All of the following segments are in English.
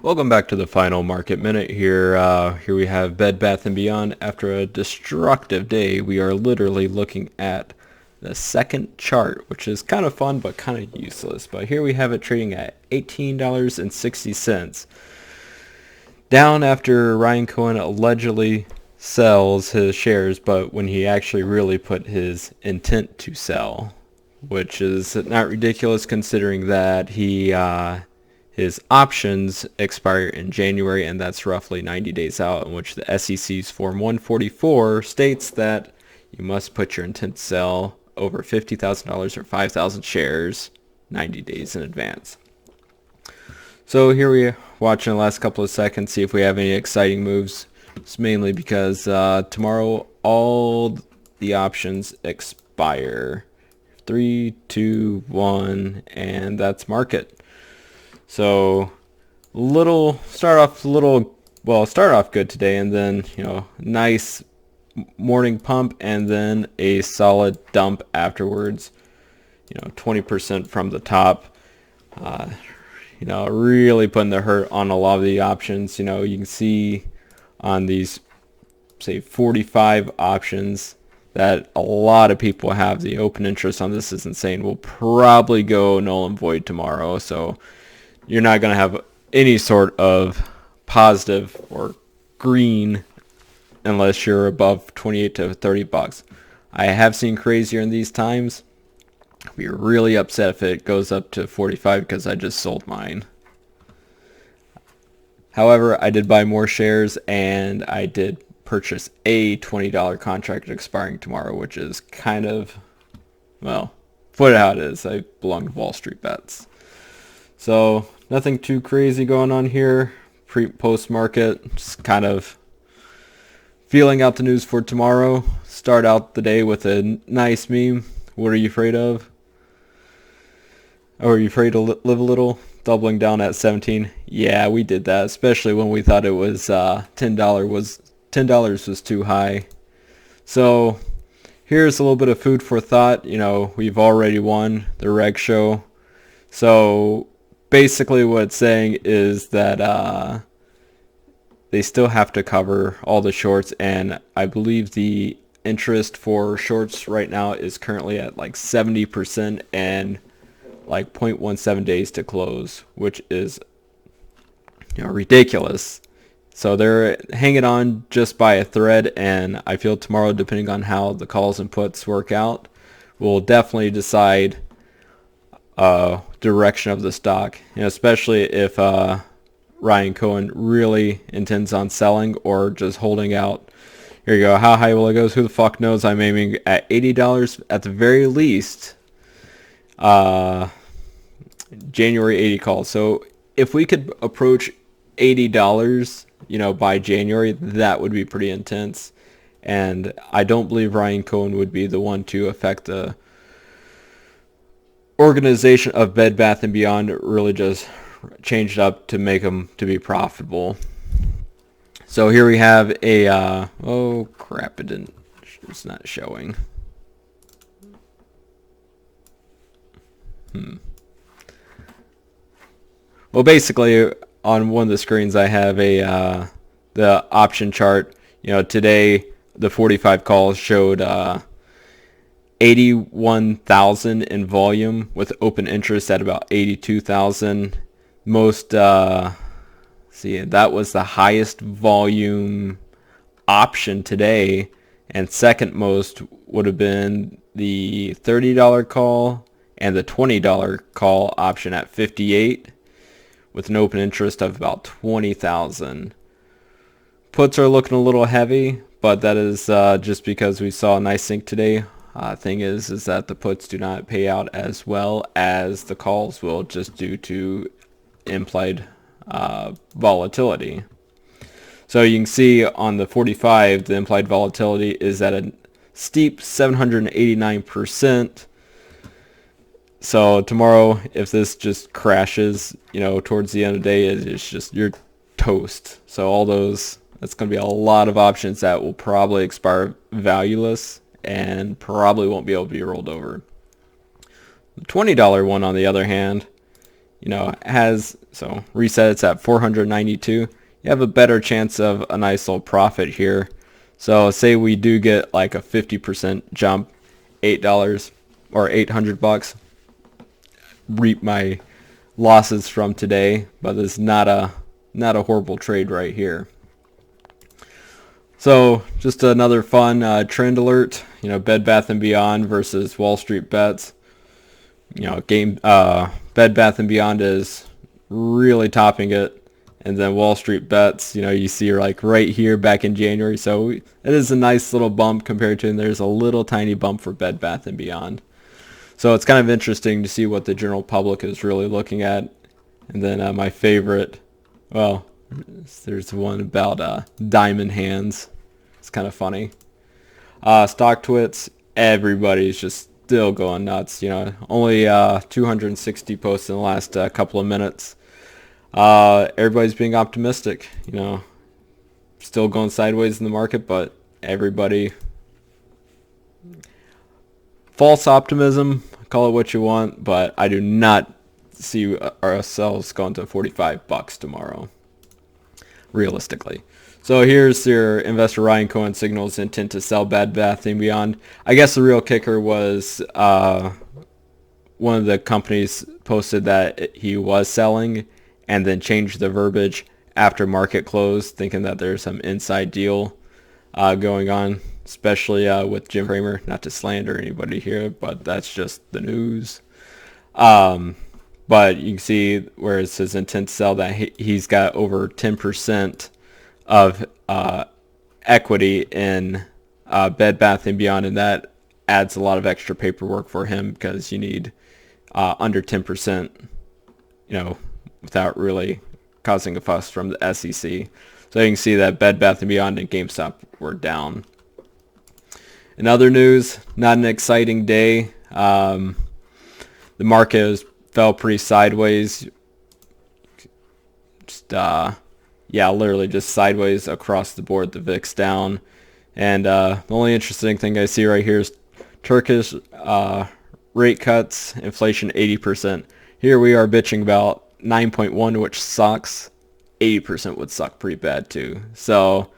Welcome back to the final market minute here. Here we have Bed Bath & Beyond. After a destructive day, we are literally looking at the second chart, which is kind of fun but kind of useless. But here we have it trading at $18.60. Down after Ryan Cohen allegedly sells his shares, but when he actually really put his intent to sell, which is not ridiculous considering that his options expire in January, and that's roughly 90 days out, in which the SEC's Form 144 states that you must put your intent to sell over $50,000 or 5,000 shares 90 days in advance. So here we are watching the last couple of seconds, see if we have any exciting moves. It's mainly because tomorrow all the options expire. 3, 2, 1, and that's market. So start off good today, and then nice morning pump, and then a solid dump afterwards. 20% from the top. Really putting the hurt on a lot of the options. You can see on these, say, 45 options that a lot of people have the open interest on. This is insane. Will probably go null and void tomorrow. So you're not going to have any sort of positive or green unless you're above 28 to 30 bucks. I have seen crazier in these times. I'd be really upset if it goes up to 45 because I just sold mine. However, I did buy more shares, and I did purchase a $20 contract expiring tomorrow, which is kind of, well, put it how it is. I belong to Wall Street Bets. So nothing too crazy going on here. Post market, just kind of feeling out the news for tomorrow. Start out the day with a nice meme. What are you afraid of? Or are you afraid to live a little? Doubling down at 17. Yeah, we did that, especially when we thought it was $10 was too high. So here's a little bit of food for thought. We've already won the reg show. So basically what it's saying is that they still have to cover all the shorts, and I believe the interest for shorts right now is currently at like 70% and like 0.17 days to close, which is ridiculous. So they're hanging on just by a thread, and I feel tomorrow, depending on how the calls and puts work out, will definitely decide direction of the stock, especially if Ryan Cohen really intends on selling or just holding out. Here you go. How high will it go? Who the fuck knows? I'm aiming at $80 at the very least. January 80 call. So if we could approach $80, by January, that would be pretty intense. And I don't believe Ryan Cohen would be the one to affect the organization of Bed Bath & Beyond. Really just changed up to make them to be profitable. So here we have a oh crap, it's not showing. Well, basically on one of the screens I have the option chart. Today the 45 calls showed 81,000 in volume, with open interest at about 82,000. Most that was the highest volume option today, and second most would have been the $30 call and the $20 call option at 58, with an open interest of about 20,000. Puts are looking a little heavy, but that is just because we saw a nice sink today. Thing is that the puts do not pay out as well as the calls will, just due to implied volatility. So you can see on the 45, the implied volatility is at a steep 789%. So tomorrow, if this just crashes, towards the end of the day, it's just, you're toast. So all those, that's going to be a lot of options that will probably expire valueless and probably won't be able to be rolled over. The $20 one, on the other hand, has So reset it's at 492. You have a better chance of a nice little profit here. So say we do get like a 50% jump, $8 or $800. Reap my losses from today, but it's not a horrible trade right here. So just another fun trend alert. You know, Bed Bath & Beyond versus Wall Street Bets. You know, Bed Bath & Beyond is really topping it. And then Wall Street Bets, you know, you see like right here back in January. So it is a nice little bump compared to, and there's a little tiny bump for Bed Bath & Beyond. So it's kind of interesting to see what the general public is really looking at. And then my favorite, well, there's one about diamond hands. It's kind of funny. Stock twits, everybody's just still going nuts. You know, only 260 posts in the last couple of minutes. Everybody's being optimistic, you know, still going sideways in the market, but everybody, false optimism, call it what you want, but I do not see ourselves going to $45 tomorrow, realistically. So here's your investor Ryan Cohen signals intent to sell Bed Bath & Beyond. I guess the real kicker was one of the companies posted that he was selling, and then changed the verbiage after market close, thinking that there's some inside deal going on, especially with Jim Cramer. Not to slander anybody here, but that's just the news. But you can see where it says intent to sell that he's got over 10% of equity in Bed Bath & Beyond, and that adds a lot of extra paperwork for him because you need under 10%, you know, without really causing a fuss from the SEC. So you can see that Bed Bath & Beyond and GameStop were down. In other news, not an exciting day. The market fell pretty sideways. Just, literally just sideways across the board. The VIX down. And the only interesting thing I see right here is Turkish rate cuts, inflation 80%. Here we are bitching about 9.1, which sucks. 80% would suck pretty bad too. So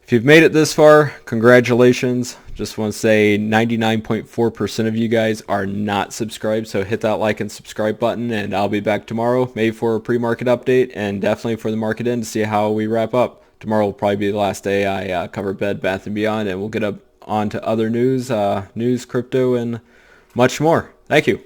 if you've made it this far, congratulations. Just want to say 99.4% of you guys are not subscribed, so hit that like and subscribe button, and I'll be back tomorrow, maybe for a pre-market update and definitely for the market end to see how we wrap up. Tomorrow will probably be the last day I cover Bed Bath & Beyond, and we'll get up on to other news, crypto, and much more. Thank you.